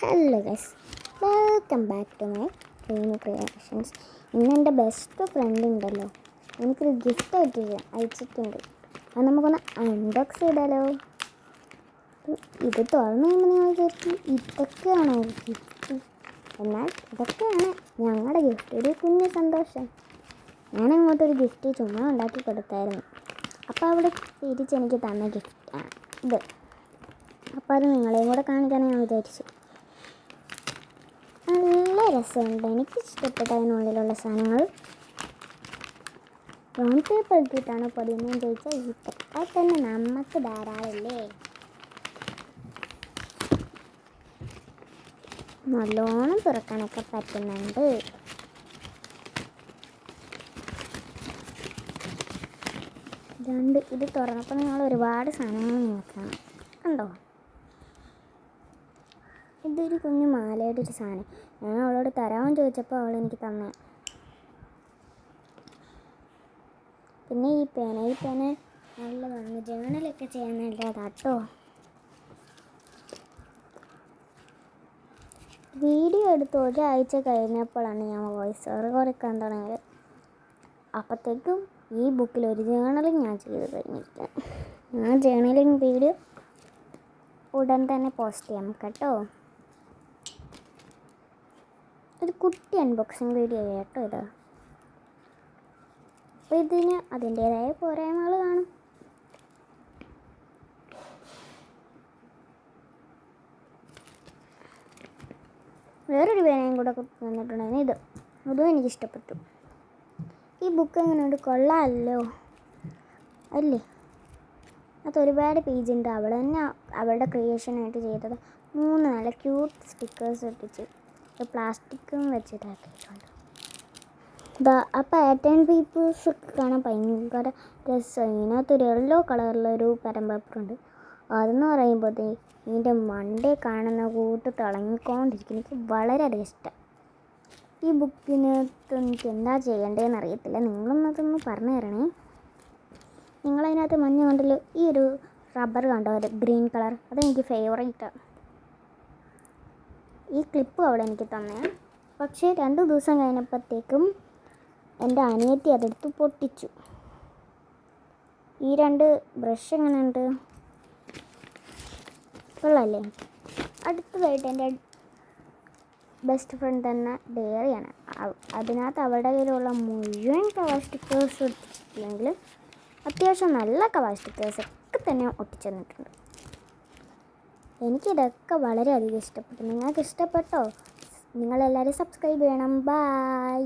Hello guys, welcome back to my dream creations. ഇന്ന് എൻ്റെ best friend ഉണ്ടല്ലോ, എനിക്കൊരു ഗിഫ്റ്റ് അയച്ചിട്ടുണ്ട്. അത് നമുക്കൊന്ന് അൺബോക്സ് ചെയ്താലോ? ഇത് തുറന്നു കഴിയുമ്പോൾ നിങ്ങൾ വിചാരിക്കും ഇതൊക്കെയാണോ ഗിഫ്റ്റ്? എന്നാൽ ഇതൊക്കെയാണ് ഞങ്ങളുടെ ഗിഫ്റ്റ്. ഒരു കുഞ്ഞു സന്തോഷം. ഞാനങ്ങോട്ടൊരു ഗിഫ്റ്റ് ചുമ്മാ ഉണ്ടാക്കി കൊടുത്തായിരുന്നു. അപ്പോൾ അവിടെ തിരിച്ചെനിക്ക് തന്ന ഗിഫ്റ്റാണ് ഇത്. അപ്പോൾ അത് നിങ്ങളെയും കൂടെ കാണിക്കാൻ ഞാൻ വിചാരിച്ചു. നല്ല രസമുണ്ട്, എനിക്ക് ഇഷ്ടപ്പെട്ട അതിനുള്ളിലുള്ള സാധനങ്ങൾ. ബ്രൗൺ പേപ്പർ ഇട്ടിട്ടാണ് പൊതിയുന്നതെന്ന് ചോദിച്ചാൽ ഇതൊക്കെ തന്നെ നമുക്ക് ധാരാളമില്ലേ. നല്ലോണം തുറക്കാനൊക്കെ പറ്റുന്നുണ്ട്. ഇത് തുറന്നപ്പോൾ നിങ്ങൾ ഒരുപാട് സാധനങ്ങൾ നോക്കണം, കണ്ടോ? ഇതൊരു കുഞ്ഞു മാലയുടെ ഒരു സാധനം. ഞാൻ അവളോട് തരാമെന്ന് ചോദിച്ചപ്പോൾ അവൾ എനിക്ക് തന്നെ. പിന്നെ ഈ പേന നല്ലതാണ്, ജേണലൊക്കെ ചെയ്യാൻ നല്ലതാട്ടോ. വീഡിയോ എടുത്ത് ഒരാഴ്ച കഴിഞ്ഞപ്പോഴാണ് ഞാൻ വോയിസ് ഓവർ കുറയ്ക്കാൻ തുടങ്ങിയത്. അപ്പോഴത്തേക്കും ഈ ബുക്കിൽ ഒരു ജേണലിങ് ഞാൻ ചെയ്ത് കഴിഞ്ഞിരിക്കാം. ആ ജേണലിങ് വീഡിയോ ഉടൻ തന്നെ പോസ്റ്റ് ചെയ്യാം കേട്ടോ. ഒരു കുട്ടി അൺബോക്സിങ് വീഡിയോ കേട്ടോ ഇത്. അപ്പോൾ ഇതിന് അതിൻ്റേതായ പോരായ്മകൾ കാണും. വേറൊരു പേനയും കൂടെ വന്നിട്ടുണ്ടായിരുന്നു, അതും എനിക്കിഷ്ടപ്പെട്ടു. ഈ ബുക്ക് എങ്ങനെയുണ്ട്? കൊള്ളാമല്ലോ അല്ലേ? അതൊരുപാട് പേജുണ്ട്. അവൾ തന്നെ അവളുടെ ക്രിയേഷനായിട്ട് ചെയ്തത്. 3 നല്ല ക്യൂട്ട് സ്റ്റിക്കേഴ്സ് ഒട്ടിച്ച് പ്ലാസ്റ്റിക്കും വെച്ചിട്ടാക്കിയിട്ടുണ്ട്. ആ പാറ്റേൺ പേപ്പേഴ്സ് കാണാൻ ഭയങ്കര രസം. ഇതിനകത്തൊരു യെല്ലോ കളറിലൊരു പാറ്റേൺ പേപ്പറുണ്ട്. അതെന്ന് പറയുമ്പോഴത്തേ ഇതിൻ്റെ മണ്ടേ കാണുന്ന കൂട്ട് തിളങ്ങിക്കൊണ്ടിരിക്കും. എനിക്ക് വളരെയധികം ഇഷ്ടം. ഈ ബുക്കിനകത്ത് എനിക്ക് എന്താ ചെയ്യേണ്ടതെന്ന് അറിയത്തില്ല. നിങ്ങളൊന്നതൊന്ന് പറഞ്ഞു തരണേ. നിങ്ങളതിനകത്ത് മഞ്ഞ കണ്ടിൽ ഈ ഒരു റബ്ബർ കണ്ടോ, ഒരു ഗ്രീൻ കളർ, അതെനിക്ക് ഫേവറേറ്റാണ്. ഈ ക്ലിപ്പ് അവിടെ എനിക്ക് തന്നെ. പക്ഷേ 2 ദിവസം കഴിഞ്ഞപ്പോഴത്തേക്കും എൻ്റെ അനിയത്തി അതെടുത്ത് പൊട്ടിച്ചു. ഈ 2 ബ്രഷ് എങ്ങനെയുണ്ട്? കൊള്ളാമല്ലേ? അടുത്തതായിട്ട് എൻ്റെ ബെസ്റ്റ് ഫ്രണ്ട് തന്നെ ഡയറിയാണ്. അതിനകത്ത് അവളുടെ കയ്യിലുള്ള മുഴുവൻ കവർ സ്റ്റിക്കേഴ്സ് ഒട്ടിച്ചിട്ടില്ലെങ്കിൽ അത്യാവശ്യം നല്ല കവർ സ്റ്റിക്കേഴ്സൊക്കെ തന്നെ ഒട്ടിച്ചു തന്നിട്ടുണ്ട്. എനിക്കിതൊക്കെ വളരെയധികം ഇഷ്ടപ്പെട്ടു. നിങ്ങൾക്ക് ഇഷ്ടപ്പെട്ടോ? നിങ്ങളെല്ലാവരും സബ്സ്ക്രൈബ് ചെയ്യണം. ബൈ.